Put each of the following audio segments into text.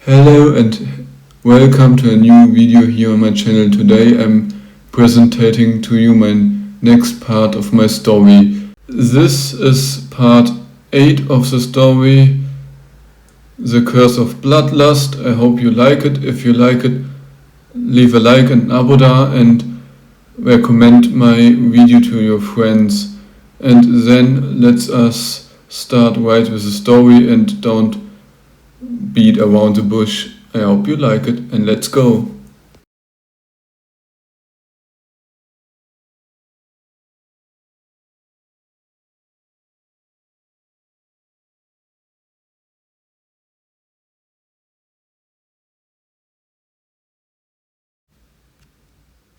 Hello and welcome to a new video here on my channel. Today I'm presenting to you my next part of my story. This is part 8 of the story, The Curse of Bloodlust. I hope you like it. If you like it, leave a like and an abo and recommend my video to your friends. And then let us start right with the story and don't beat around the bush. I hope you like it, and let's go.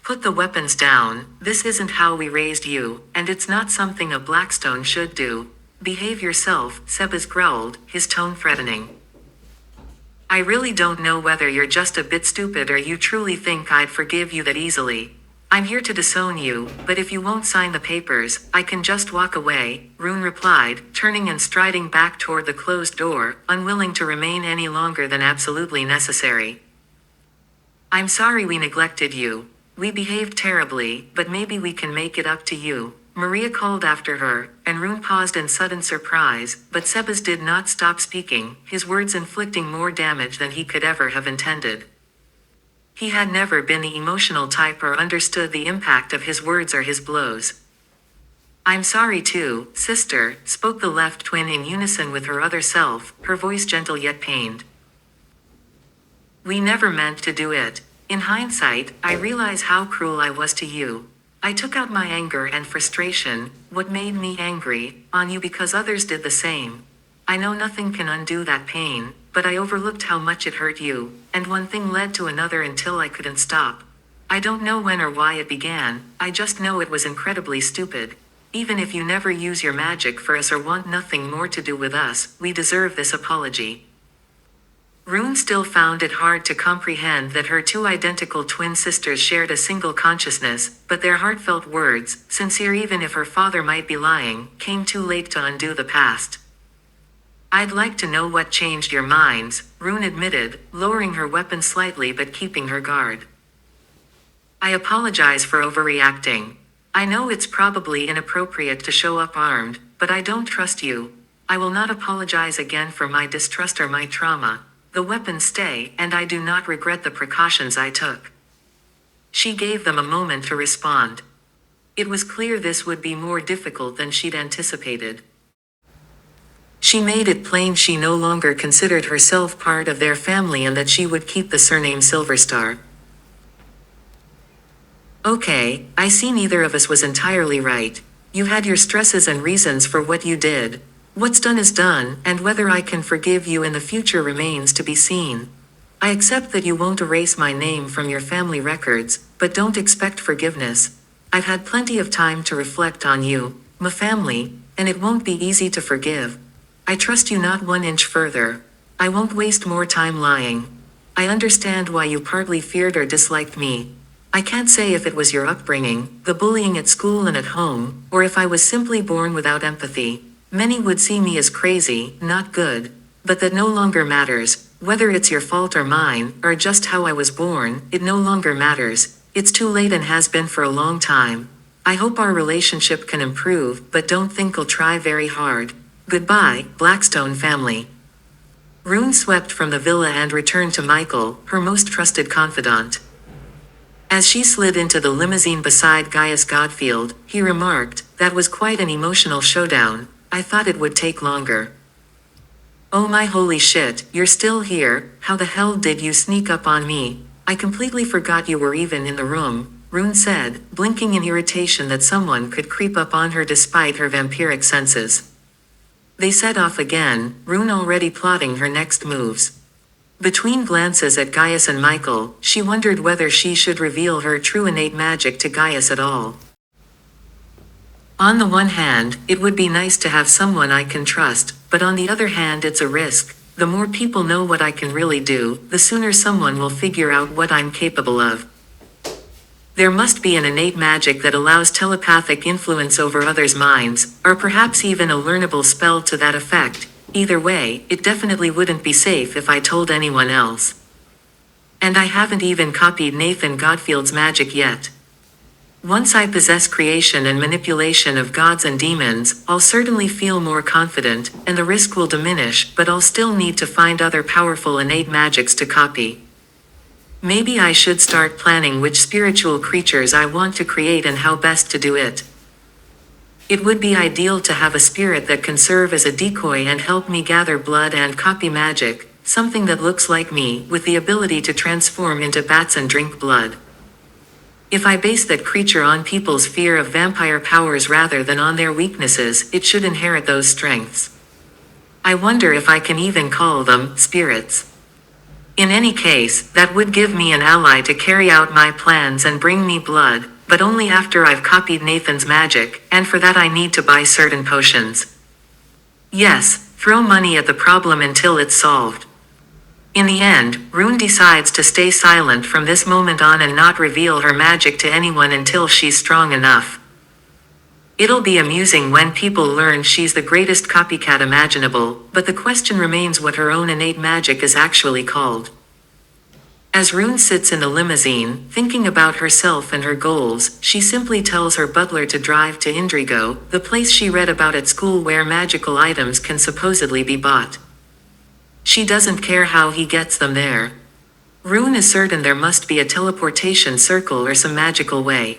Put the weapons down. This isn't how we raised you, and it's not something a Blackstone should do. Behave yourself, Sebas growled, his tone threatening. I really don't know whether you're just a bit stupid or you truly think I'd forgive you that easily. I'm here to disown you, but if you won't sign the papers, I can just walk away, Rune replied, turning and striding back toward the closed door, unwilling to remain any longer than absolutely necessary. I'm sorry we neglected you. We behaved terribly, but maybe we can make it up to you, Maria called after her, and Rune paused in sudden surprise, but Sebas did not stop speaking, his words inflicting more damage than he could ever have intended. He had never been the emotional type or understood the impact of his words or his blows. I'm sorry too, sister, spoke the left twin in unison with her other self, her voice gentle yet pained. We never meant to do it. In hindsight, I realize how cruel I was to you. I took out my anger and frustration, what made me angry, on you because others did the same. I know nothing can undo that pain, but I overlooked how much it hurt you, and one thing led to another until I couldn't stop. I don't know when or why it began, I just know it was incredibly stupid. Even if you never use your magic for us or want nothing more to do with us, we deserve this apology. Rune still found it hard to comprehend that her two identical twin sisters shared a single consciousness, but their heartfelt words, sincere even if her father might be lying, came too late to undo the past. I'd like to know what changed your minds, Rune admitted, lowering her weapon slightly but keeping her guard. I apologize for overreacting. I know it's probably inappropriate to show up armed, but I don't trust you. I will not apologize again for my distrust or my trauma. The weapons stay, and I do not regret the precautions I took. She gave them a moment to respond. It was clear this would be more difficult than she'd anticipated. She made it plain she no longer considered herself part of their family and that she would keep the surname Silverstar. Okay, I see neither of us was entirely right. You had your stresses and reasons for what you did. What's done is done, and whether I can forgive you in the future remains to be seen. I accept that you won't erase my name from your family records, but don't expect forgiveness. I've had plenty of time to reflect on you, my family, and it won't be easy to forgive. I trust you not 1 inch further. I won't waste more time lying. I understand why you partly feared or disliked me. I can't say if it was your upbringing, the bullying at school and at home, or if I was simply born without empathy. Many would see me as crazy, not good, but that no longer matters. Whether it's your fault or mine, or just how I was born, it no longer matters. It's too late and has been for a long time. I hope our relationship can improve, but don't think I'll try very hard. Goodbye, Blackstone family. Rune swept from the villa and returned to Michael, her most trusted confidant. As she slid into the limousine beside Gaius Godfield, he remarked, that was quite an emotional showdown. I thought it would take longer. Oh my holy shit, you're still here, how the hell did you sneak up on me? I completely forgot you were even in the room, Rune said, blinking in irritation that someone could creep up on her despite her vampiric senses. They set off again, Rune already plotting her next moves. Between glances at Gaius and Michael, she wondered whether she should reveal her true innate magic to Gaius at all. On the one hand, it would be nice to have someone I can trust, but on the other hand it's a risk. The more people know what I can really do, the sooner someone will figure out what I'm capable of. There must be an innate magic that allows telepathic influence over others' minds, or perhaps even a learnable spell to that effect. either way, it definitely wouldn't be safe if I told anyone else. And I haven't even copied Nathan Godfield's magic yet. Once I possess creation and manipulation of gods and demons, I'll certainly feel more confident, and the risk will diminish, but I'll still need to find other powerful innate magics to copy. Maybe I should start planning which spiritual creatures I want to create and how best to do it. It would be ideal to have a spirit that can serve as a decoy and help me gather blood and copy magic, something that looks like me, with the ability to transform into bats and drink blood. If I base that creature on people's fear of vampire powers rather than on their weaknesses, it should inherit those strengths. I wonder if I can even call them spirits. In any case, that would give me an ally to carry out my plans and bring me blood, but only after I've copied Nathan's magic, and for that I need to buy certain potions. Yes, throw money at the problem until it's solved. In the end, Rune decides to stay silent from this moment on and not reveal her magic to anyone until she's strong enough. It'll be amusing when people learn she's the greatest copycat imaginable, but the question remains what her own innate magic is actually called. As Rune sits in the limousine, thinking about herself and her goals, she simply tells her butler to drive to Indrigo, the place she read about at school where magical items can supposedly be bought. She doesn't care how he gets them there. Rune is certain there must be a teleportation circle or some magical way.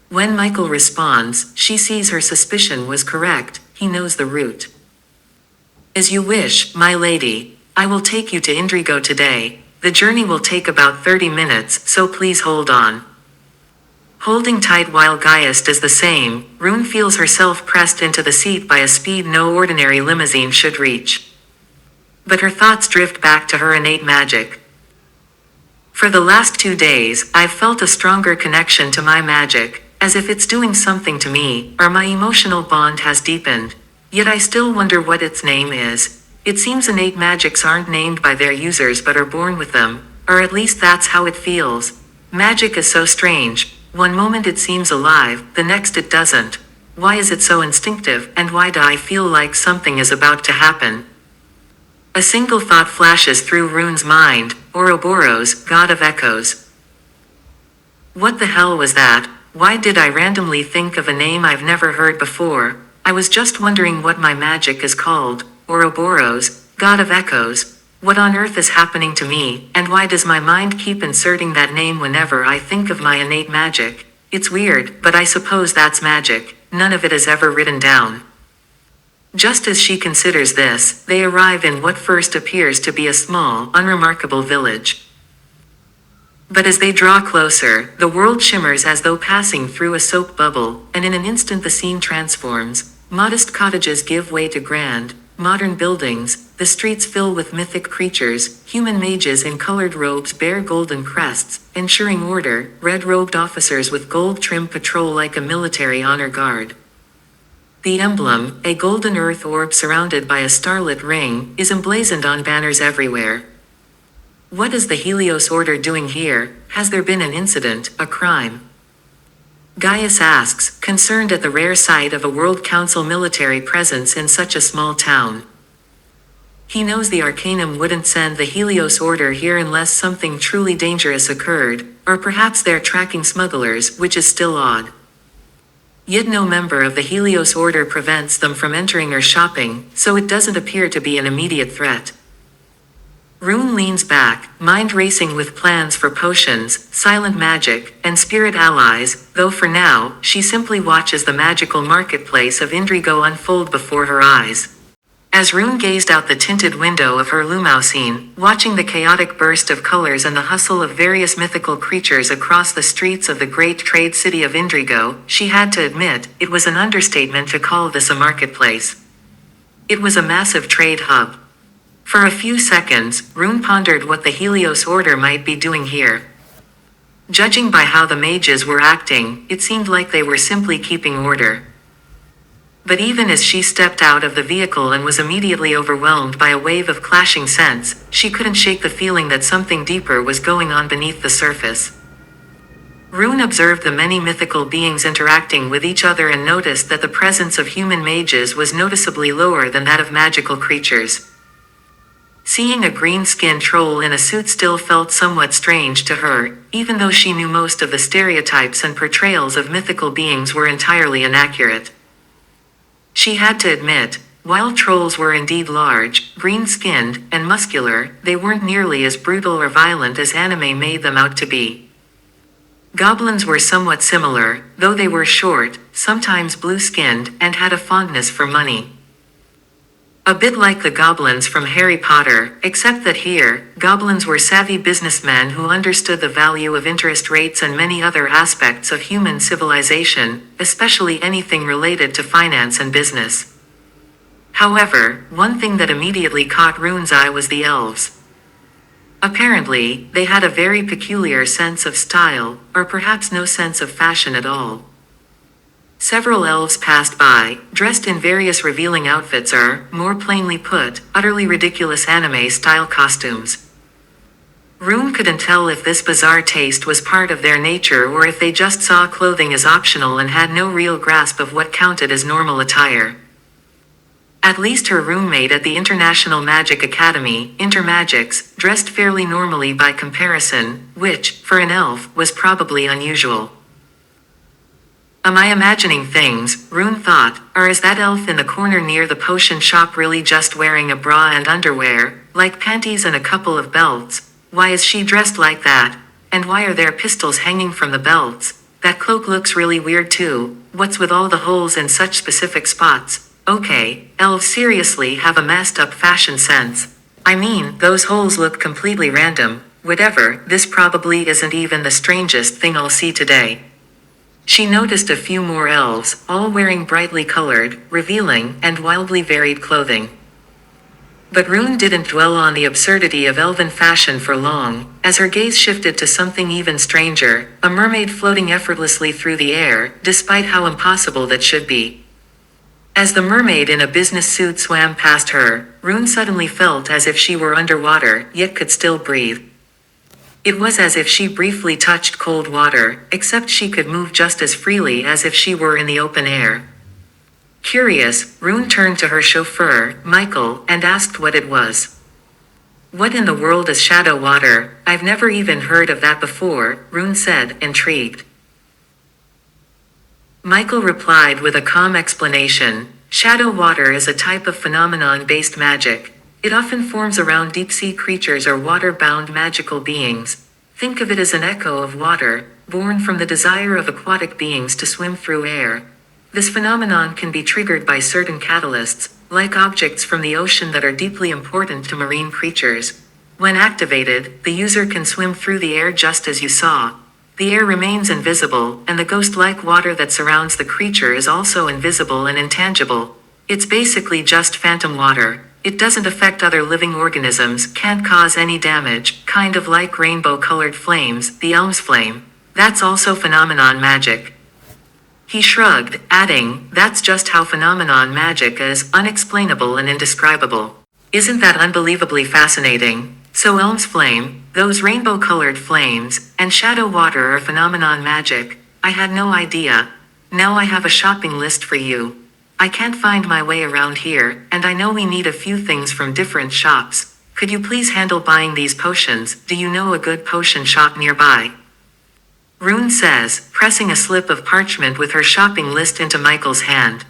When Michael responds, she sees her suspicion was correct, he knows the route. As you wish, my lady, I will take you to Indrigo today. The journey will take about 30 minutes, so please hold on. Holding tight while Gaius does the same, Rune feels herself pressed into the seat by a speed no ordinary limousine should reach. But her thoughts drift back to her innate magic. For the last 2 days, I've felt a stronger connection to my magic, as if it's doing something to me, or my emotional bond has deepened. Yet I still wonder what its name is. It seems innate magics aren't named by their users but are born with them, or at least that's how it feels. Magic is so strange. One moment it seems alive, the next it doesn't. Why is it so instinctive, and why do I feel like something is about to happen? A single thought flashes through Rune's mind, Ouroboros, god of echoes. What the hell was that? Why did I randomly think of a name I've never heard before? I was just wondering what my magic is called. Ouroboros, god of echoes. What on earth is happening to me, and why does my mind keep inserting that name whenever I think of my innate magic? It's weird, but I suppose that's magic. None of it is ever written down. Just as she considers this, they arrive in what first appears to be a small, unremarkable village. But as they draw closer, the world shimmers as though passing through a soap bubble, and in an instant the scene transforms. Modest cottages give way to grand, modern buildings, the streets fill with mythic creatures, human mages in colored robes bear golden crests, ensuring order, red-robed officers with gold-trimmed patrol like a military honor guard. The emblem, a golden earth orb surrounded by a starlit ring, is emblazoned on banners everywhere. What is the Helios Order doing here? Has there been an incident, a crime? Gaius asks, concerned at the rare sight of a World Council military presence in such a small town. He knows the Arcanum wouldn't send the Helios Order here unless something truly dangerous occurred, or perhaps they're tracking smugglers, which is still odd. Yet no member of the Helios Order prevents them from entering or shopping, so it doesn't appear to be an immediate threat. Rune leans back, mind racing with plans for potions, silent magic, and spirit allies, though for now, she simply watches the magical marketplace of Indrigo unfold before her eyes. As Rune gazed out the tinted window of her limousine, watching the chaotic burst of colors and the hustle of various mythical creatures across the streets of the great trade city of Indrigo, she had to admit, it was an understatement to call this a marketplace. It was a massive trade hub. For a few seconds, Rune pondered what the Helios Order might be doing here. Judging by how the mages were acting, it seemed like they were simply keeping order. But even as she stepped out of the vehicle and was immediately overwhelmed by a wave of clashing scents, she couldn't shake the feeling that something deeper was going on beneath the surface. Rune observed the many mythical beings interacting with each other and noticed that the presence of human mages was noticeably lower than that of magical creatures. Seeing a green-skinned troll in a suit still felt somewhat strange to her, even though she knew most of the stereotypes and portrayals of mythical beings were entirely inaccurate. She had to admit, while trolls were indeed large, green-skinned, and muscular, they weren't nearly as brutal or violent as anime made them out to be. Goblins were somewhat similar, though they were short, sometimes blue-skinned, and had a fondness for money. A bit like the goblins from Harry Potter, except that here, goblins were savvy businessmen who understood the value of interest rates and many other aspects of human civilization, especially anything related to finance and business. However, one thing that immediately caught Rune's eye was the elves. Apparently, they had a very peculiar sense of style, or perhaps no sense of fashion at all. Several elves passed by, dressed in various revealing outfits or, more plainly put, utterly ridiculous anime-style costumes. Rune couldn't tell if this bizarre taste was part of their nature or if they just saw clothing as optional and had no real grasp of what counted as normal attire. At least her roommate at the International Magic Academy, Intermagix, dressed fairly normally by comparison, which, for an elf, was probably unusual. Am I imagining things, Rune thought, or is that elf in the corner near the potion shop really just wearing a bra and underwear, like panties and a couple of belts? Why is she dressed like that? And why are there pistols hanging from the belts? That cloak looks really weird too. What's with all the holes in such specific spots? Okay, elves seriously have a messed up fashion sense. I mean, those holes look completely random. Whatever, this probably isn't even the strangest thing I'll see today. She noticed a few more elves, all wearing brightly colored, revealing, and wildly varied clothing. But Rune didn't dwell on the absurdity of elven fashion for long, as her gaze shifted to something even stranger, a mermaid floating effortlessly through the air, despite how impossible that should be. As the mermaid in a business suit swam past her, Rune suddenly felt as if she were underwater, yet could still breathe. It was as if she briefly touched cold water, except she could move just as freely as if she were in the open air. Curious, Rune turned to her chauffeur, Michael, and asked what it was. What in the world is shadow water? I've never even heard of that before, Rune said, intrigued. Michael replied with a calm explanation. Shadow water is a type of phenomenon-based magic. It often forms around deep-sea creatures or water-bound magical beings. Think of it as an echo of water, born from the desire of aquatic beings to swim through air. This phenomenon can be triggered by certain catalysts, like objects from the ocean that are deeply important to marine creatures. When activated, the user can swim through the air just as you saw. The air remains invisible, and the ghost-like water that surrounds the creature is also invisible and intangible. It's basically just phantom water. It doesn't affect other living organisms, can't cause any damage, kind of like rainbow-colored flames, the Elm's flame. That's also phenomenon magic. He shrugged, adding, that's just how phenomenon magic is, unexplainable and indescribable. Isn't that unbelievably fascinating? So Elm's flame, those rainbow-colored flames, and shadow water are phenomenon magic. I had no idea. Now I have a shopping list for you. I can't find my way around here, and I know we need a few things from different shops. Could you please handle buying these potions? Do you know a good potion shop nearby? Rune says, pressing a slip of parchment with her shopping list into Michael's hand.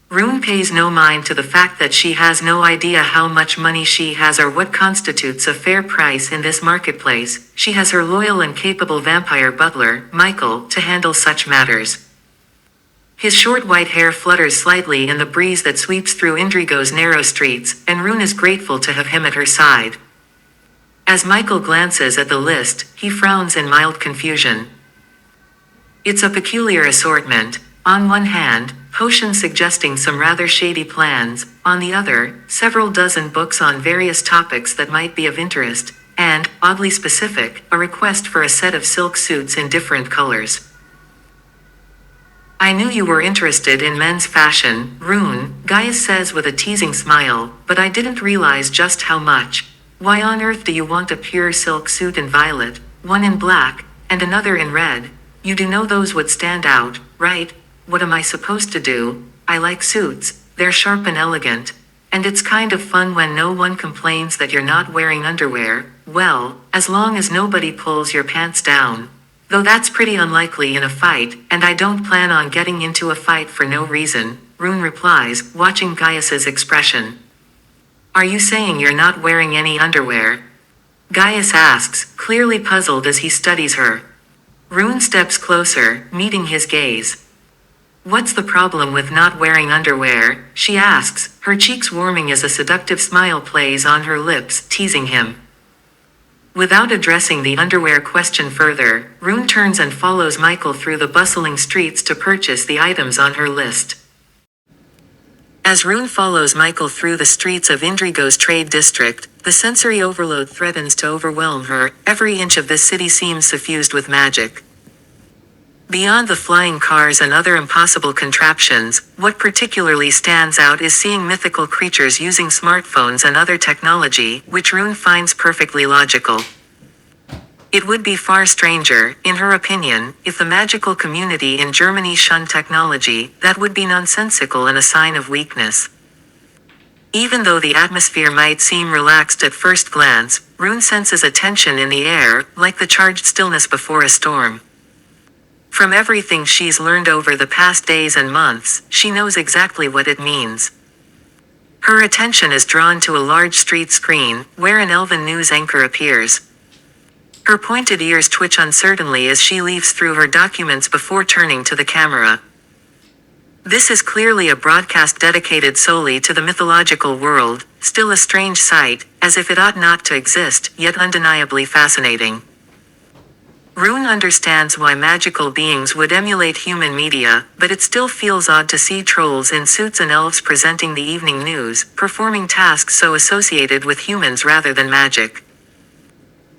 Rune pays no mind to the fact that she has no idea how much money she has or what constitutes a fair price in this marketplace. She has her loyal and capable vampire butler, Michael, to handle such matters. His short white hair flutters slightly in the breeze that sweeps through Indrigo's narrow streets, and Rune is grateful to have him at her side. As Michael glances at the list, he frowns in mild confusion. It's a peculiar assortment. On one hand, potions suggesting some rather shady plans, on the other, several dozen books on various topics that might be of interest, and, oddly specific, a request for a set of silk suits in different colors. I knew you were interested in men's fashion, Rune, Gaius says with a teasing smile, but I didn't realize just how much. Why on earth do you want a pure silk suit in violet, one in black, and another in red. You do know those would stand out, right? What am I supposed to do? I like suits, they're sharp and elegant. And it's kind of fun when no one complains that you're not wearing underwear, well, as long as nobody pulls your pants down. Though that's pretty unlikely in a fight, and I don't plan on getting into a fight for no reason, Rune replies, watching Gaius's expression. Are you saying you're not wearing any underwear? Gaius asks, clearly puzzled as he studies her. Rune steps closer, meeting his gaze. What's the problem with not wearing underwear? She asks, her cheeks warming as a seductive smile plays on her lips, teasing him. Without addressing the underwear question further, Rune turns and follows Michael through the bustling streets to purchase the items on her list. As Rune follows Michael through the streets of Indrigo's trade district, the sensory overload threatens to overwhelm her. Every inch of this city seems suffused with magic. Beyond the flying cars and other impossible contraptions, what particularly stands out is seeing mythical creatures using smartphones and other technology, which Rune finds perfectly logical. It would be far stranger, in her opinion, if the magical community in Germany shunned technology. That would be nonsensical and a sign of weakness. Even though the atmosphere might seem relaxed at first glance, Rune senses a tension in the air, like the charged stillness before a storm. From everything she's learned over the past days and months, she knows exactly what it means. Her attention is drawn to a large street screen, where an elven news anchor appears. Her pointed ears twitch uncertainly as she leaves through her documents before turning to the camera. This is clearly a broadcast dedicated solely to the mythological world, still a strange sight, as if it ought not to exist, yet undeniably fascinating. Rune understands why magical beings would emulate human media, but it still feels odd to see trolls in suits and elves presenting the evening news, performing tasks so associated with humans rather than magic.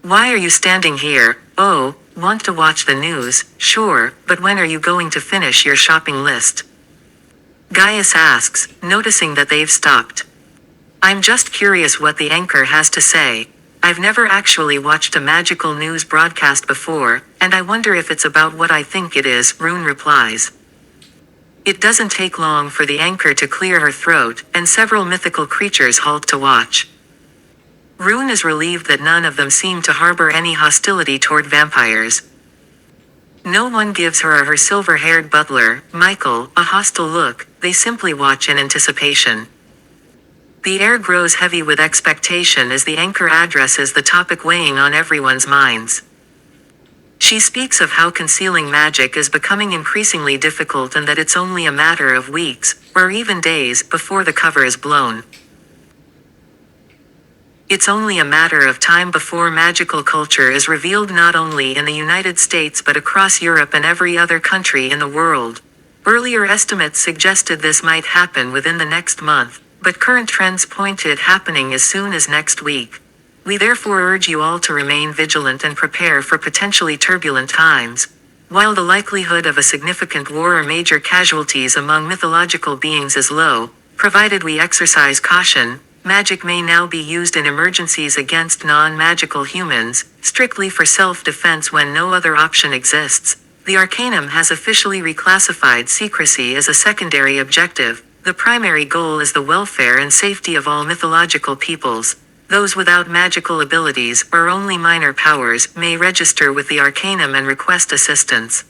Why are you standing here? Oh, want to watch the news? Sure, but when are you going to finish your shopping list? Gaius asks, noticing that they've stopped. I'm just curious what the anchor has to say. I've never actually watched a magical news broadcast before, and I wonder if it's about what I think it is, Rune replies. It doesn't take long for the anchor to clear her throat, and several mythical creatures halt to watch. Rune is relieved that none of them seem to harbor any hostility toward vampires. No one gives her or her silver-haired butler, Michael, a hostile look. They simply watch in anticipation. The air grows heavy with expectation as the anchor addresses the topic weighing on everyone's minds. She speaks of how concealing magic is becoming increasingly difficult and that it's only a matter of weeks, or even days, before the cover is blown. It's only a matter of time before magical culture is revealed not only in the United States but across Europe and every other country in the world. Earlier estimates suggested this might happen within the next month, but current trends point to it happening as soon as next week. We therefore urge you all to remain vigilant and prepare for potentially turbulent times. While the likelihood of a significant war or major casualties among mythological beings is low, provided we exercise caution, magic may now be used in emergencies against non-magical humans, strictly for self-defense when no other option exists. The Arcanum has officially reclassified secrecy as a secondary objective. The primary goal is the welfare and safety of all mythological peoples. Those without magical abilities, or only minor powers, may register with the Arcanum and request assistance.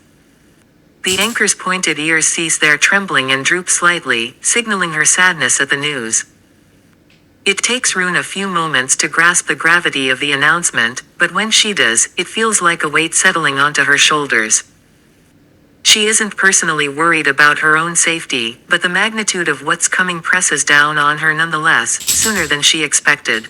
The anchor's pointed ears cease their trembling and droop slightly, signaling her sadness at the news. It takes Rune a few moments to grasp the gravity of the announcement, but when she does, it feels like a weight settling onto her shoulders. She isn't personally worried about her own safety, but the magnitude of what's coming presses down on her nonetheless, sooner than she expected.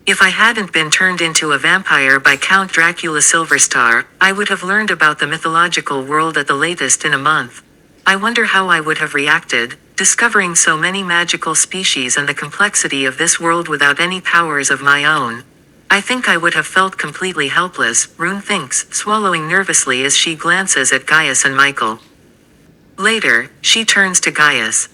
If I hadn't been turned into a vampire by Count Dracula Silverstar, I would have learned about the mythological world at the latest in a month. I wonder how I would have reacted, discovering so many magical species and the complexity of this world without any powers of my own. I think I would have felt completely helpless, Rune thinks, swallowing nervously as she glances at Gaius and Michael. Later, she turns to Gaius.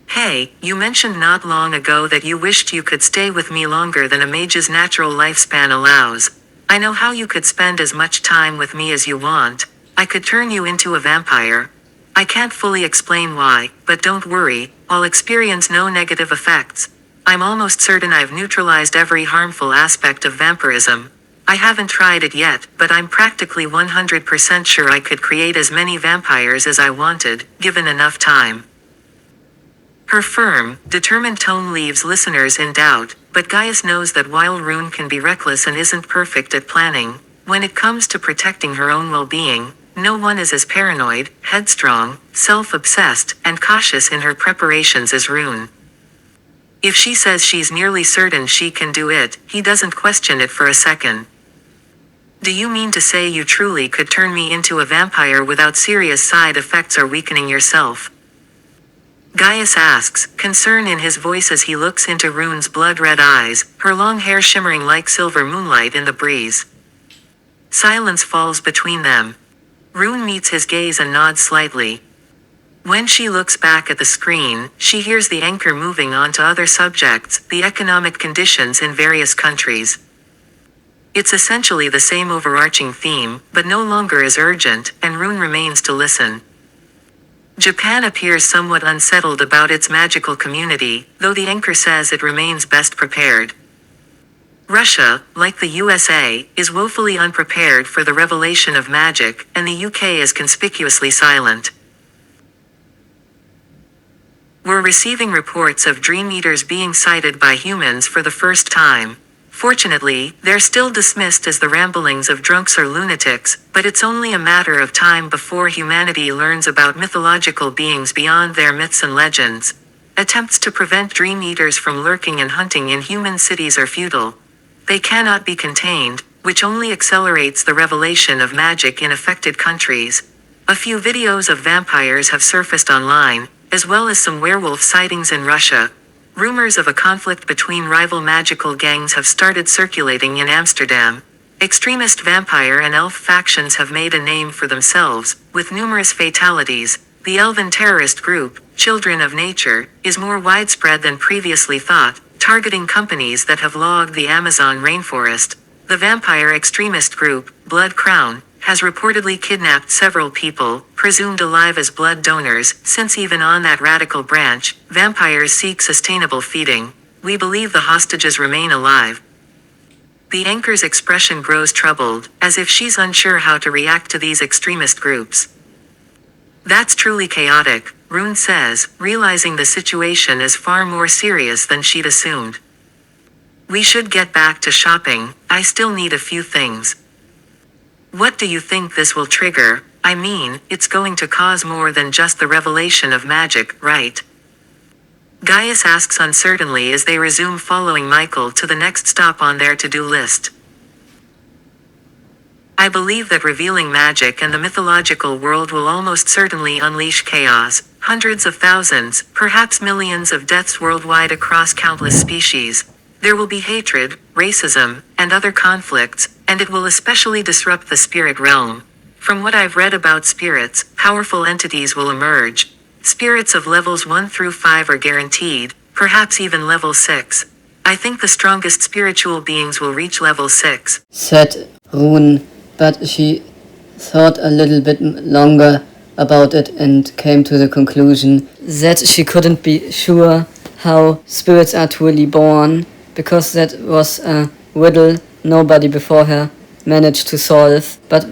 Hey, you mentioned not long ago that you wished you could stay with me longer than a mage's natural lifespan allows. I know how you could spend as much time with me as you want. I could turn you into a vampire. I can't fully explain why, but don't worry, I'll experience no negative effects. I'm almost certain I've neutralized every harmful aspect of vampirism. I haven't tried it yet, but I'm practically 100% sure I could create as many vampires as I wanted, given enough time. Her firm, determined tone leaves listeners in doubt, but Gaius knows that while Rune can be reckless and isn't perfect at planning, when it comes to protecting her own well-being, no one is as paranoid, headstrong, self-obsessed, and cautious in her preparations as Rune. If she says she's nearly certain she can do it, he doesn't question it for a second. Do you mean to say you truly could turn me into a vampire without serious side effects or weakening yourself? Gaius asks, concern in his voice as he looks into Rune's blood-red eyes, her long hair shimmering like silver moonlight in the breeze. Silence falls between them. Rune meets his gaze and nods slightly. When she looks back at the screen, she hears the anchor moving on to other subjects, the economic conditions in various countries. It's essentially the same overarching theme, but no longer as urgent, and Rune remains to listen. Japan appears somewhat unsettled about its magical community, though the anchor says it remains best prepared. Russia, like the USA, is woefully unprepared for the revelation of magic, and the UK is conspicuously silent. We're receiving reports of dream eaters being sighted by humans for the first time. Fortunately, they're still dismissed as the ramblings of drunks or lunatics, but it's only a matter of time before humanity learns about mythological beings beyond their myths and legends. Attempts to prevent dream eaters from lurking and hunting in human cities are futile. They cannot be contained, which only accelerates the revelation of magic in affected countries. A few videos of vampires have surfaced online, as well as some werewolf sightings in Russia. Rumors of a conflict between rival magical gangs have started circulating in Amsterdam. Extremist vampire and elf factions have made a name for themselves, with numerous fatalities. The elven terrorist group, Children of Nature, is more widespread than previously thought, targeting companies that have logged the Amazon rainforest. The vampire extremist group, Blood Crown, has reportedly kidnapped several people, presumed alive as blood donors, since even on that radical branch, vampires seek sustainable feeding. We believe the hostages remain alive. The anchor's expression grows troubled, as if she's unsure how to react to these extremist groups. That's truly chaotic, Rune says, realizing the situation is far more serious than she'd assumed. We should get back to shopping, I still need a few things. What do you think this will trigger? I mean, it's going to cause more than just the revelation of magic, right? Gaius asks uncertainly as they resume following Michael to the next stop on their to-do list. I believe that revealing magic and the mythological world will almost certainly unleash chaos, hundreds of thousands, perhaps millions of deaths worldwide across countless species. There will be hatred, racism, and other conflicts, and it will especially disrupt the spirit realm. From what I've read about spirits, powerful entities will emerge. Spirits of levels 1 through 5 are guaranteed, perhaps even level 6. I think the strongest spiritual beings will reach level 6, said Rune, but she thought a little bit longer about it and came to the conclusion that she couldn't be sure how spirits are truly born, because that was a riddle nobody before her managed to solve. But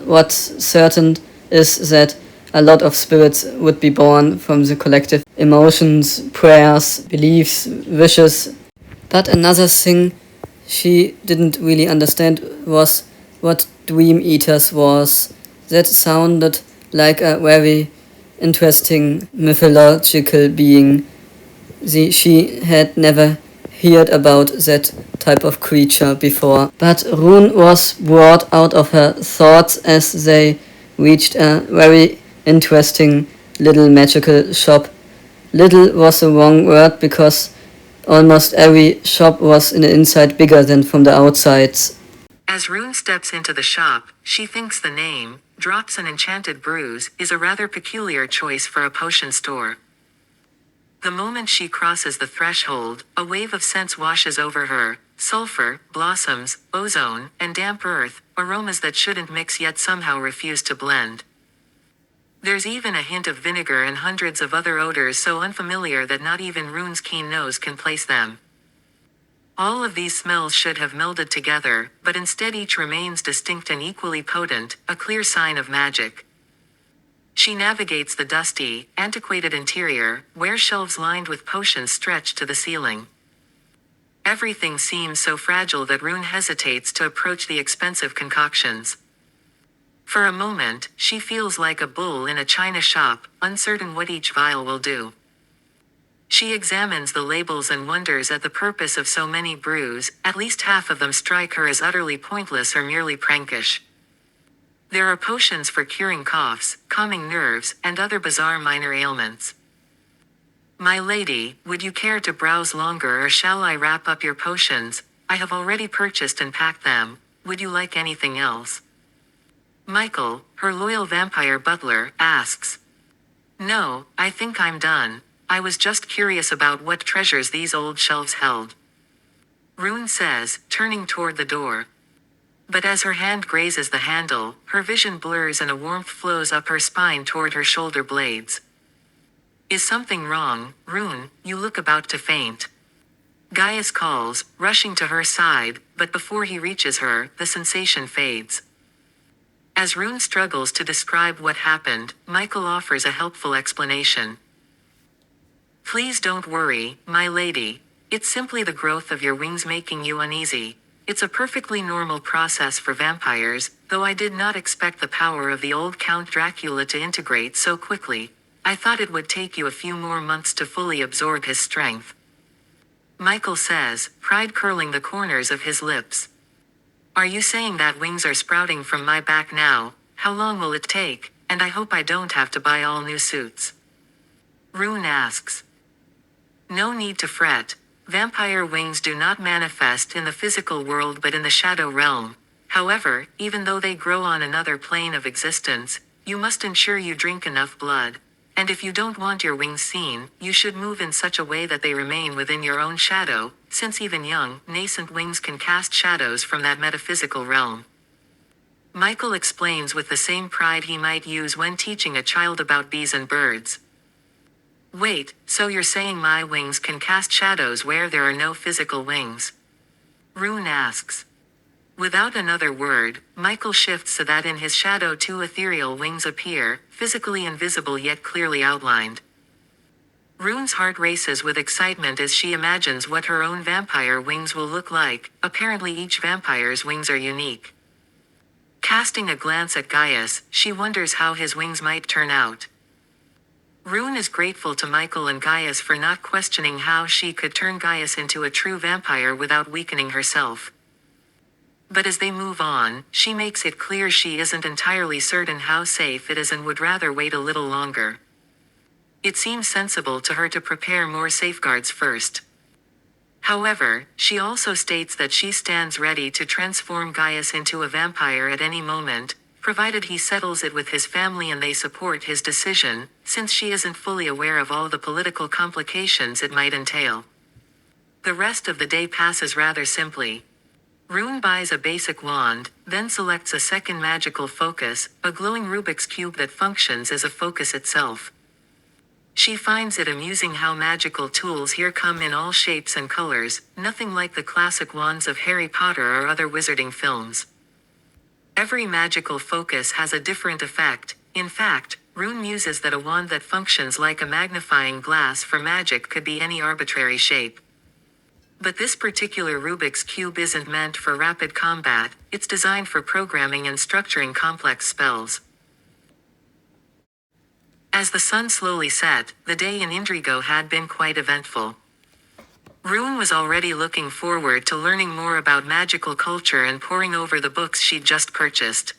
what's certain is that a lot of spirits would be born from the collective emotions, prayers, beliefs, wishes. But another thing she didn't really understand was what Dream Eaters was. That sounded like a very interesting mythological being. She had never heard about that type of creature before. But Rune was brought out of her thoughts as they reached a very interesting little magical shop. Little was the wrong word, because almost every shop was in the inside bigger than from the outsides. As Rune steps into the shop, she thinks the name, Drops and Enchanted Brews, is a rather peculiar choice for a potion store. The moment she crosses the threshold, a wave of scents washes over her: sulfur, blossoms, ozone, and damp earth, aromas that shouldn't mix yet somehow refuse to blend. There's even a hint of vinegar and hundreds of other odors so unfamiliar that not even Rune's keen nose can place them. All of these smells should have melded together, but instead each remains distinct and equally potent, a clear sign of magic. She navigates the dusty, antiquated interior, where shelves lined with potions stretch to the ceiling. Everything seems so fragile that Rune hesitates to approach the expensive concoctions. For a moment, she feels like a bull in a china shop, uncertain what each vial will do. She examines the labels and wonders at the purpose of so many brews. At least half of them strike her as utterly pointless or merely prankish. There are potions for curing coughs, calming nerves, and other bizarre minor ailments. "My lady, would you care to browse longer or shall I wrap up your potions? I have already purchased and packed them. Would you like anything else?" Michael, her loyal vampire butler, asks. "No, I think I'm done. I was just curious about what treasures these old shelves held," Rune says, turning toward the door. But as her hand grazes the handle, her vision blurs and a warmth flows up her spine toward her shoulder blades. "Is something wrong, Rune? You look about to faint." Gaius calls, rushing to her side, but before he reaches her, the sensation fades. As Rune struggles to describe what happened, Michael offers a helpful explanation. "Please don't worry, my lady. It's simply the growth of your wings making you uneasy. It's a perfectly normal process for vampires, though I did not expect the power of the old Count Dracula to integrate so quickly. I thought it would take you a few more months to fully absorb his strength," Michael says, pride curling the corners of his lips. "Are you saying that wings are sprouting from my back now? How long will it take? And I hope I don't have to buy all new suits," Rune asks. "No need to fret. Vampire wings do not manifest in the physical world but in the shadow realm. However, even though they grow on another plane of existence, you must ensure you drink enough blood. And if you don't want your wings seen, you should move in such a way that they remain within your own shadow, since even young, nascent wings can cast shadows from that metaphysical realm." Michael explains with the same pride he might use when teaching a child about bees and birds. "Wait, so you're saying my wings can cast shadows where there are no physical wings?" Rune asks. Without another word, Michael shifts so that in his shadow two ethereal wings appear, physically invisible yet clearly outlined. Rune's heart races with excitement as she imagines what her own vampire wings will look like. Apparently each vampire's wings are unique. Casting a glance at Gaius, she wonders how his wings might turn out. Rune is grateful to Michael and Gaius for not questioning how she could turn Gaius into a true vampire without weakening herself. But as they move on, she makes it clear she isn't entirely certain how safe it is and would rather wait a little longer. It seems sensible to her to prepare more safeguards first. However, she also states that she stands ready to transform Gaius into a vampire at any moment, provided he settles it with his family and they support his decision, since she isn't fully aware of all the political complications it might entail. The rest of the day passes rather simply. Rune buys a basic wand, then selects a second magical focus, a glowing Rubik's Cube that functions as a focus itself. She finds it amusing how magical tools here come in all shapes and colors, nothing like the classic wands of Harry Potter or other wizarding films. Every magical focus has a different effect. In fact, Rune muses that a wand that functions like a magnifying glass for magic could be any arbitrary shape. But this particular Rubik's Cube isn't meant for rapid combat, it's designed for programming and structuring complex spells. As the sun slowly set, the day in Indrigo had been quite eventful. Rune was already looking forward to learning more about magical culture and poring over the books she'd just purchased.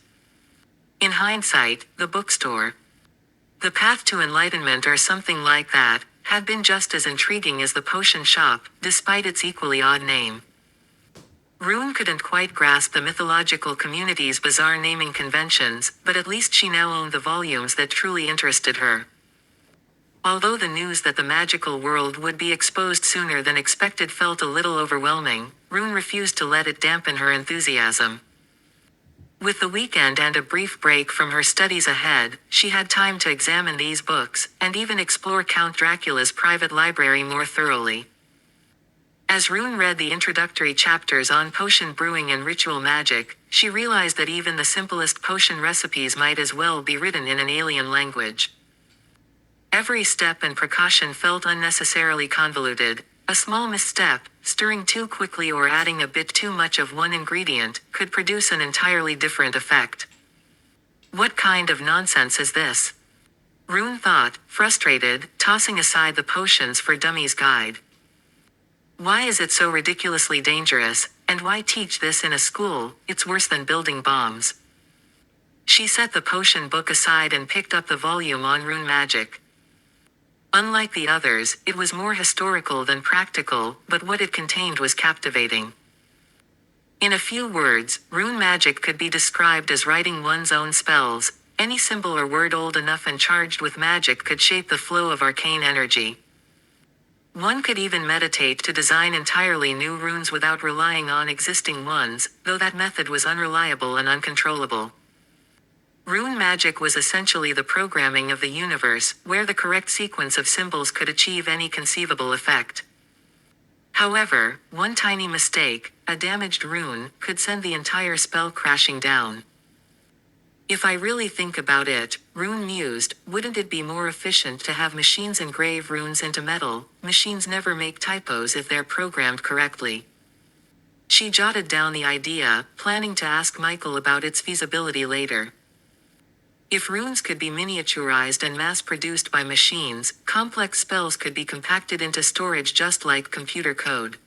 In hindsight, the bookstore, The Path to Enlightenment or something like that, had been just as intriguing as the potion shop, despite its equally odd name. Rune couldn't quite grasp the mythological community's bizarre naming conventions, but at least she now owned the volumes that truly interested her. Although the news that the magical world would be exposed sooner than expected felt a little overwhelming, Rune refused to let it dampen her enthusiasm. With the weekend and a brief break from her studies ahead, she had time to examine these books, and even explore Count Dracula's private library more thoroughly. As Rune read the introductory chapters on potion brewing and ritual magic, she realized that even the simplest potion recipes might as well be written in an alien language. Every step and precaution felt unnecessarily convoluted. A small misstep, stirring too quickly or adding a bit too much of one ingredient, could produce an entirely different effect. What kind of nonsense is this? Rune thought, frustrated, tossing aside the Potions for Dummies guide. Why is it so ridiculously dangerous, and why teach this in a school? It's worse than building bombs. She set the potion book aside and picked up the volume on rune magic. Unlike the others, it was more historical than practical, but what it contained was captivating. In a few words, rune magic could be described as writing one's own spells. Any symbol or word old enough and charged with magic could shape the flow of arcane energy. One could even meditate to design entirely new runes without relying on existing ones, though that method was unreliable and uncontrollable. Rune magic was essentially the programming of the universe, where the correct sequence of symbols could achieve any conceivable effect. However, one tiny mistake, a damaged rune, could send the entire spell crashing down. If I really think about it, Rune mused, wouldn't it be more efficient to have machines engrave runes into metal? Machines never make typos if they're programmed correctly. She jotted down the idea, planning to ask Michael about its feasibility later. If runes could be miniaturized and mass-produced by machines, complex spells could be compacted into storage just like computer code.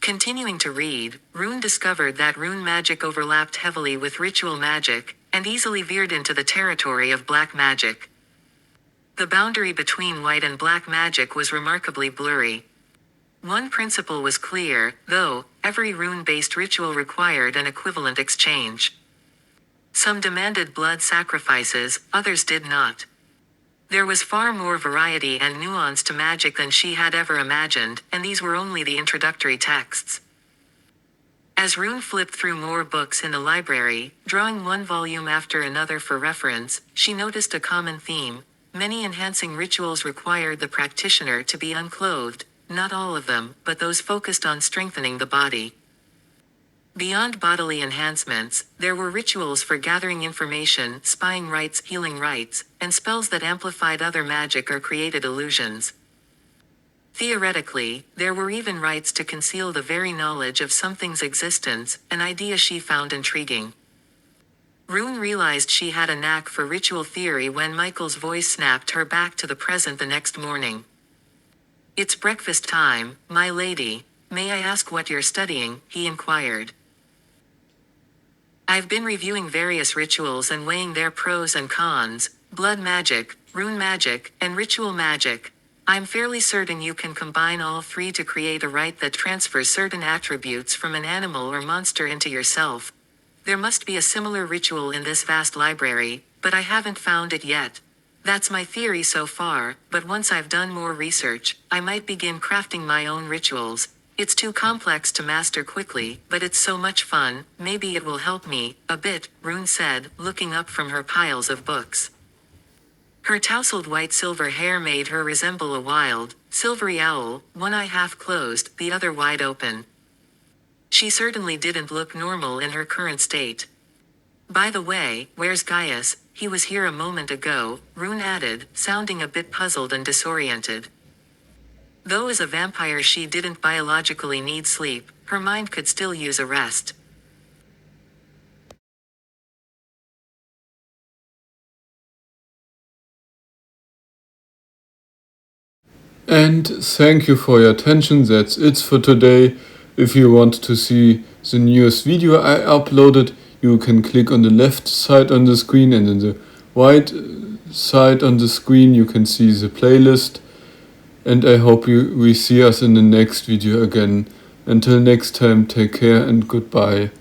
Continuing to read, Rune discovered that rune magic overlapped heavily with ritual magic, and easily veered into the territory of black magic. The boundary between white and black magic was remarkably blurry. One principle was clear, though: every rune-based ritual required an equivalent exchange. Some demanded blood sacrifices, others did not. There was far more variety and nuance to magic than she had ever imagined, and these were only the introductory texts. As Rune flipped through more books in the library, drawing one volume after another for reference, she noticed a common theme. Many enhancing rituals required the practitioner to be unclothed, not all of them, but those focused on strengthening the body. Beyond bodily enhancements, there were rituals for gathering information, spying rites, healing rites, and spells that amplified other magic or created illusions. Theoretically, there were even rites to conceal the very knowledge of something's existence, an idea she found intriguing. Rune realized she had a knack for ritual theory when Michael's voice snapped her back to the present the next morning. "It's breakfast time, my lady. May I ask what you're studying?" he inquired. "I've been reviewing various rituals and weighing their pros and cons: blood magic, rune magic, and ritual magic. I'm fairly certain you can combine all three to create a rite that transfers certain attributes from an animal or monster into yourself. There must be a similar ritual in this vast library, but I haven't found it yet. That's my theory so far, but once I've done more research, I might begin crafting my own rituals. It's too complex to master quickly, but it's so much fun, maybe it will help me a bit," Rune said, looking up from her piles of books. Her tousled white-silver hair made her resemble a wild, silvery owl, one eye half closed, the other wide open. She certainly didn't look normal in her current state. "By the way, where's Gaius? He was here a moment ago," Rune added, sounding a bit puzzled and disoriented. Though as a vampire she didn't biologically need sleep, her mind could still use a rest. And thank you for your attention. That's it for today. If you want to see the newest video I uploaded, you can click on the left side on the screen, and in the right side on the screen you can see the playlist. And I hope we see us in the next video again. Until next time, take care and goodbye.